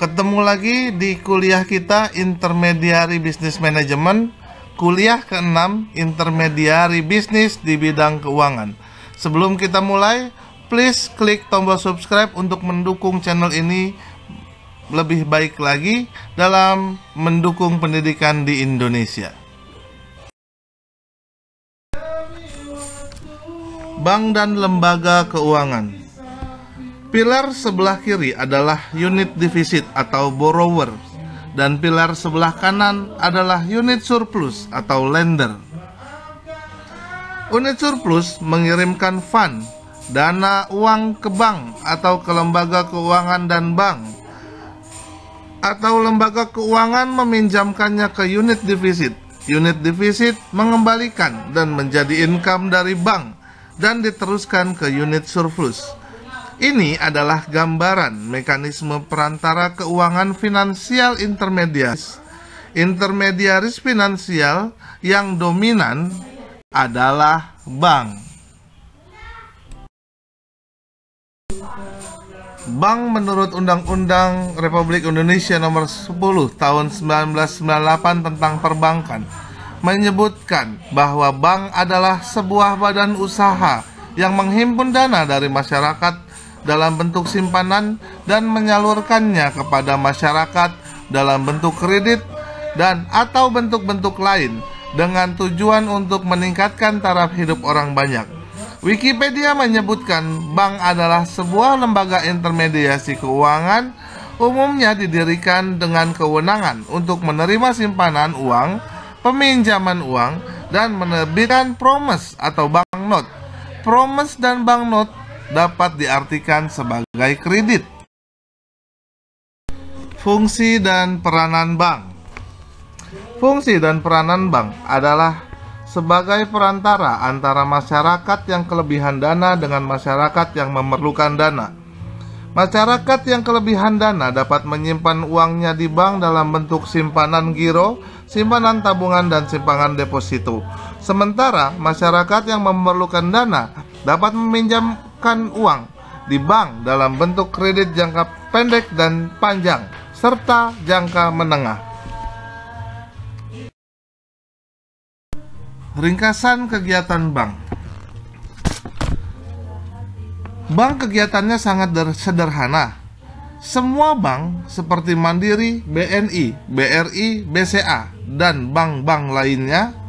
Ketemu lagi di kuliah kita Intermediary Business Management, kuliah ke-6 Intermediary Bisnis di bidang keuangan. Sebelum kita mulai, please klik tombol subscribe untuk mendukung channel ini lebih baik lagi dalam mendukung pendidikan di Indonesia. Bank dan lembaga keuangan. Pilar sebelah kiri adalah unit defisit atau borrower, dan pilar sebelah kanan adalah unit surplus atau lender. Unit surplus mengirimkan fund, dana uang ke bank atau ke lembaga keuangan, dan bank atau lembaga keuangan meminjamkannya ke unit defisit. Unit defisit mengembalikan dan menjadi income dari bank dan diteruskan ke unit surplus. Ini adalah gambaran mekanisme perantara keuangan finansial intermediaris finansial yang dominan adalah bank. Bank menurut Undang-Undang Republik Indonesia Nomor 10 Tahun 1998 tentang perbankan menyebutkan bahwa bank adalah sebuah badan usaha yang menghimpun dana dari masyarakat dalam bentuk simpanan dan menyalurkannya kepada masyarakat dalam bentuk kredit dan atau bentuk-bentuk lain dengan tujuan untuk meningkatkan taraf hidup orang banyak. Wikipedia menyebutkan bank adalah sebuah lembaga intermediasi keuangan, umumnya didirikan dengan kewenangan untuk menerima simpanan uang, peminjaman uang, dan menerbitkan promise atau banknot. Promise dan banknot dapat diartikan sebagai kredit. Fungsi dan peranan bank. Fungsi dan peranan bank adalah sebagai perantara antara masyarakat yang kelebihan dana dengan masyarakat yang memerlukan dana. Masyarakat yang kelebihan dana dapat menyimpan uangnya di bank dalam bentuk simpanan giro, simpanan tabungan, dan simpanan deposito. Sementara masyarakat yang memerlukan dana dapat meminjamkan uang di bank dalam bentuk kredit jangka pendek dan panjang, serta jangka menengah. Ringkasan kegiatan bank. Bank kegiatannya sangat sederhana. Semua bank seperti Mandiri, BNI, BRI, BCA, dan bank-bank lainnya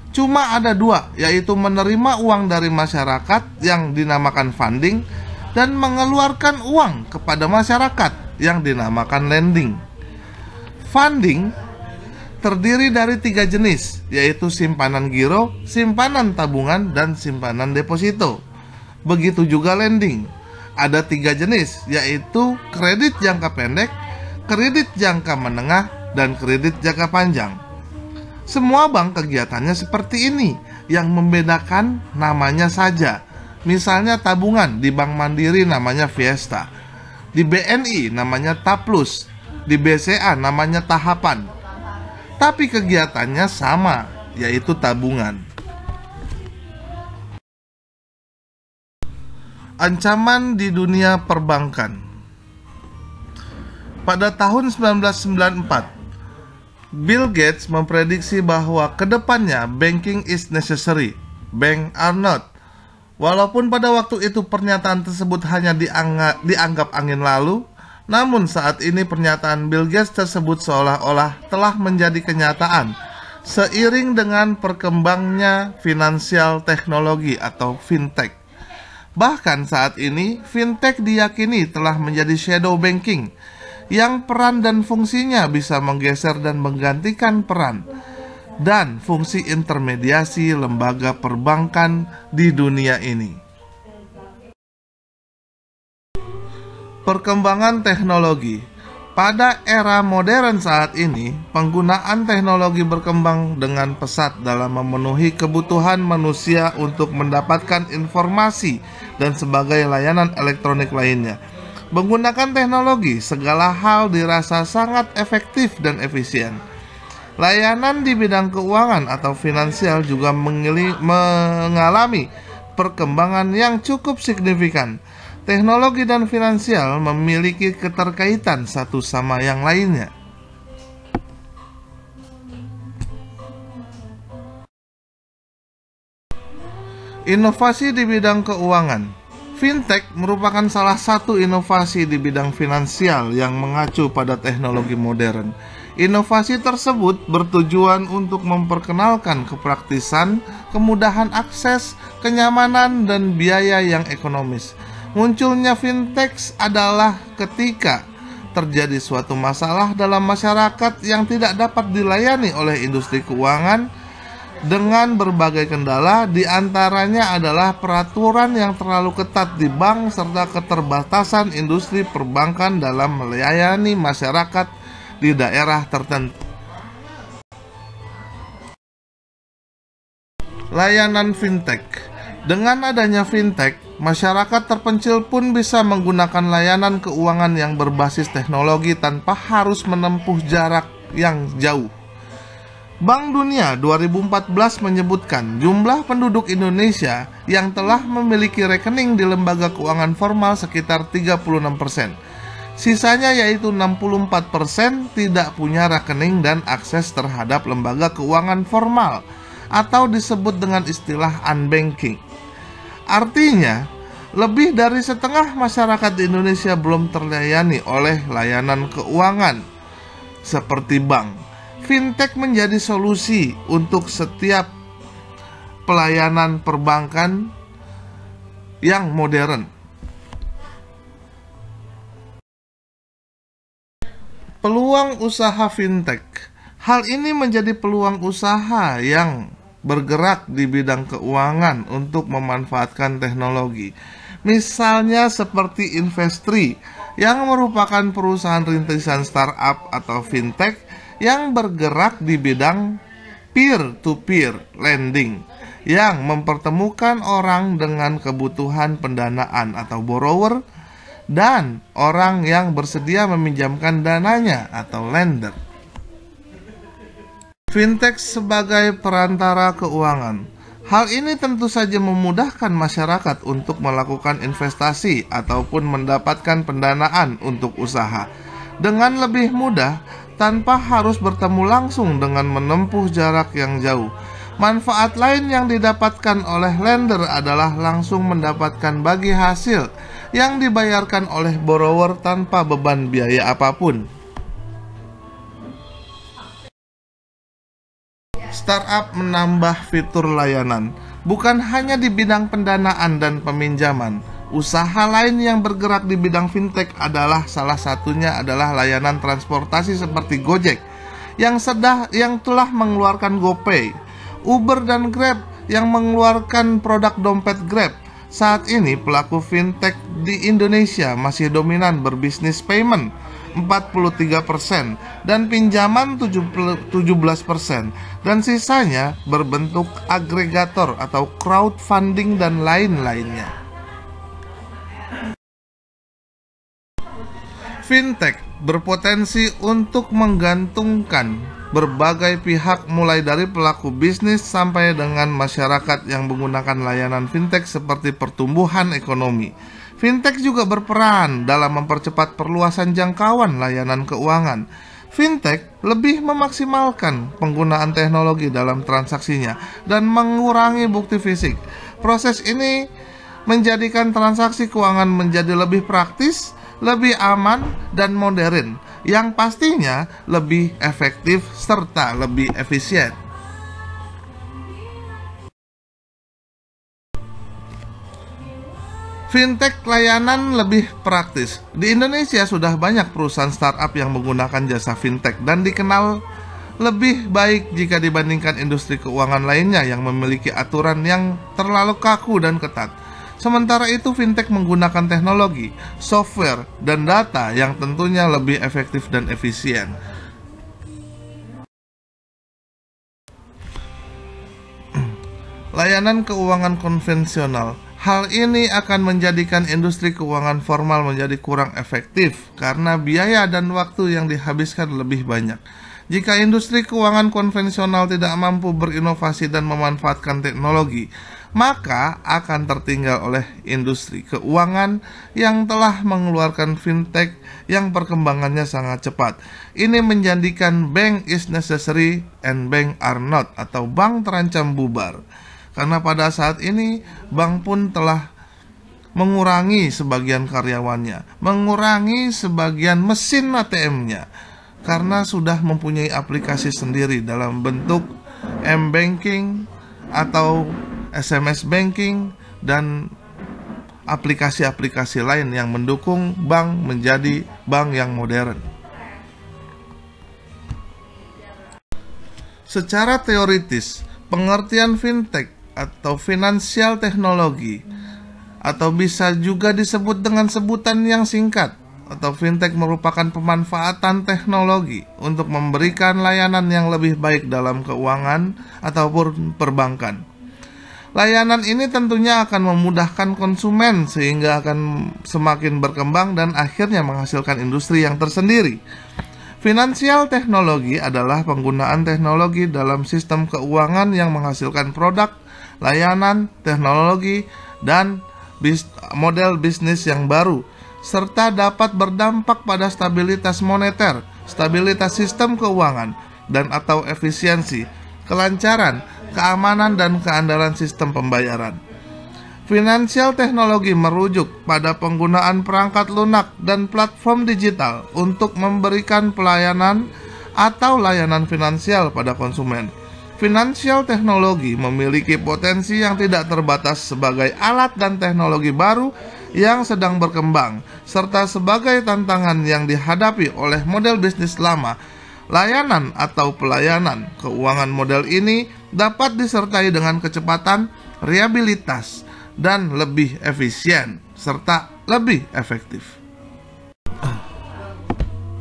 cuma ada dua, yaitu menerima uang dari masyarakat yang dinamakan funding dan mengeluarkan uang kepada masyarakat yang dinamakan lending. Funding terdiri dari 3 jenis, yaitu simpanan giro, simpanan tabungan, dan simpanan deposito. Begitu juga lending. Ada 3 jenis, yaitu kredit jangka pendek, kredit jangka menengah, dan kredit jangka panjang. Semua bank kegiatannya seperti ini, yang membedakan namanya saja. Misalnya tabungan di Bank Mandiri namanya Fiesta, di BNI namanya Taplus, di BCA namanya Tahapan. Tapi kegiatannya sama, yaitu tabungan. Ancaman di dunia perbankan. Pada tahun 1994, Bill Gates memprediksi bahwa kedepannya banking is necessary, bank are not. Walaupun pada waktu itu pernyataan tersebut hanya dianggap angin lalu, namun saat ini pernyataan Bill Gates tersebut seolah-olah telah menjadi kenyataan seiring dengan perkembangnya finansial teknologi atau fintech. Bahkan saat ini, fintech diyakini telah menjadi shadow banking, yang peran dan fungsinya bisa menggeser dan menggantikan peran dan fungsi intermediasi lembaga perbankan di dunia ini. Perkembangan teknologi. Pada era modern saat ini, penggunaan teknologi berkembang dengan pesat dalam memenuhi kebutuhan manusia untuk mendapatkan informasi dan sebagai layanan elektronik lainnya. Menggunakan teknologi, segala hal dirasa sangat efektif dan efisien. Layanan di bidang keuangan atau finansial juga mengalami perkembangan yang cukup signifikan. Teknologi dan finansial memiliki keterkaitan satu sama yang lainnya. Inovasi di bidang keuangan. Fintech merupakan salah satu inovasi di bidang finansial yang mengacu pada teknologi modern. Inovasi tersebut bertujuan untuk memperkenalkan kepraktisan, kemudahan akses, kenyamanan, dan biaya yang ekonomis. Munculnya fintech adalah ketika terjadi suatu masalah dalam masyarakat yang tidak dapat dilayani oleh industri keuangan dengan berbagai kendala, diantaranya adalah peraturan yang terlalu ketat di bank serta keterbatasan industri perbankan dalam melayani masyarakat di daerah tertentu. Layanan fintech. Dengan adanya fintech, masyarakat terpencil pun bisa menggunakan layanan keuangan yang berbasis teknologi tanpa harus menempuh jarak yang jauh. Bank Dunia 2014 menyebutkan jumlah penduduk Indonesia yang telah memiliki rekening di lembaga keuangan formal sekitar 36%. Sisanya yaitu 64% tidak punya rekening dan akses terhadap lembaga keuangan formal atau disebut dengan istilah unbanking. Artinya, lebih dari setengah masyarakat di Indonesia belum terlayani oleh layanan keuangan seperti bank. Fintech menjadi solusi untuk setiap pelayanan perbankan yang modern. Peluang usaha fintech. Hal ini menjadi peluang usaha yang bergerak di bidang keuangan untuk memanfaatkan teknologi. Misalnya seperti Investri yang merupakan perusahaan rintisan startup atau fintech yang bergerak di bidang peer-to-peer lending yang mempertemukan orang dengan kebutuhan pendanaan atau borrower dan orang yang bersedia meminjamkan dananya atau lender. Fintech sebagai perantara keuangan. Hal ini tentu saja memudahkan masyarakat untuk melakukan investasi ataupun mendapatkan pendanaan untuk usaha dengan lebih mudah tanpa harus bertemu langsung dengan menempuh jarak yang jauh. Manfaat lain yang didapatkan oleh lender adalah langsung mendapatkan bagi hasil yang dibayarkan oleh borrower tanpa beban biaya apapun. Startup menambah fitur layanan. Bukan hanya di bidang pendanaan dan peminjaman, usaha lain yang bergerak di bidang fintech adalah salah satunya adalah layanan transportasi seperti Gojek yang telah mengeluarkan GoPay, Uber dan Grab yang mengeluarkan produk dompet Grab. Saat ini pelaku fintech di Indonesia masih dominan berbisnis payment 43% dan pinjaman 17% dan sisanya berbentuk agregator atau crowdfunding dan lain-lainnya. Fintech berpotensi untuk menggantungkan berbagai pihak mulai dari pelaku bisnis sampai dengan masyarakat yang menggunakan layanan fintech seperti pertumbuhan ekonomi. Fintech juga berperan dalam mempercepat perluasan jangkauan layanan keuangan. Fintech lebih memaksimalkan penggunaan teknologi dalam transaksinya dan mengurangi bukti fisik. Proses ini menjadikan transaksi keuangan menjadi lebih praktis, lebih aman, dan modern, yang pastinya lebih efektif serta lebih efisien. Fintech layanan lebih praktis. Di Indonesia sudah banyak perusahaan startup yang menggunakan jasa fintech dan dikenal lebih baik jika dibandingkan industri keuangan lainnya yang memiliki aturan yang terlalu kaku dan ketat. Sementara itu, fintech menggunakan teknologi, software, dan data yang tentunya lebih efektif dan efisien. Layanan keuangan konvensional. Hal ini akan menjadikan industri keuangan formal menjadi kurang efektif karena biaya dan waktu yang dihabiskan lebih banyak. Jika industri keuangan konvensional tidak mampu berinovasi dan memanfaatkan teknologi, maka akan tertinggal oleh industri keuangan yang telah mengeluarkan fintech yang perkembangannya sangat cepat. Ini menjadikan bank is necessary and bank are not, atau bank terancam bubar. Karena pada saat ini bank pun telah mengurangi sebagian karyawannya, mengurangi sebagian mesin ATM-nya, karena sudah mempunyai aplikasi sendiri dalam bentuk m-banking atau SMS banking dan aplikasi-aplikasi lain yang mendukung bank menjadi bank yang modern. Secara teoritis, pengertian fintech atau finansial teknologi, atau bisa juga disebut dengan sebutan yang singkat, atau fintech, merupakan pemanfaatan teknologi untuk memberikan layanan yang lebih baik dalam keuangan ataupun perbankan. Layanan ini tentunya akan memudahkan konsumen sehingga akan semakin berkembang dan akhirnya menghasilkan industri yang tersendiri. Finansial teknologi adalah penggunaan teknologi dalam sistem keuangan yang menghasilkan produk, layanan, teknologi, dan model bisnis yang baru, serta dapat berdampak pada stabilitas moneter, stabilitas sistem keuangan, dan atau efisiensi, kelancaran, keamanan, dan keandalan sistem pembayaran. Finansial teknologi merujuk pada penggunaan perangkat lunak dan platform digital untuk memberikan pelayanan atau layanan finansial pada konsumen. Finansial teknologi memiliki potensi yang tidak terbatas sebagai alat dan teknologi baru yang sedang berkembang, serta sebagai tantangan yang dihadapi oleh model bisnis lama. Layanan atau pelayanan keuangan model ini dapat disertai dengan kecepatan, reliabilitas, dan lebih efisien, serta lebih efektif.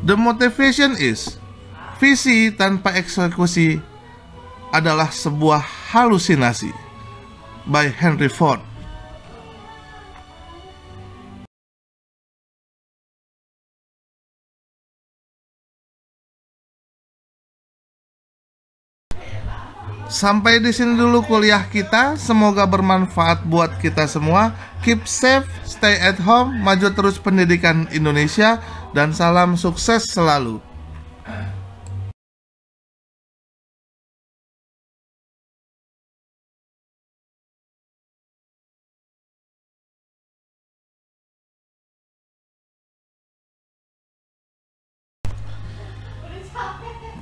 The motivation is, visi tanpa eksekusi adalah sebuah halusinasi, by Henry Ford. Sampai di sini dulu kuliah kita. Semoga bermanfaat buat kita semua. Keep safe, stay at home, maju terus pendidikan Indonesia, dan salam sukses selalu.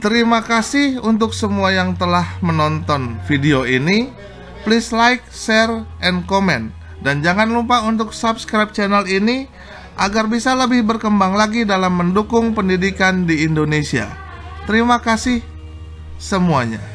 Terima kasih untuk semua yang telah menonton video ini. Please like, share, and comment. Dan jangan lupa untuk subscribe channel ini agar bisa lebih berkembang lagi dalam mendukung pendidikan di Indonesia. Terima kasih semuanya.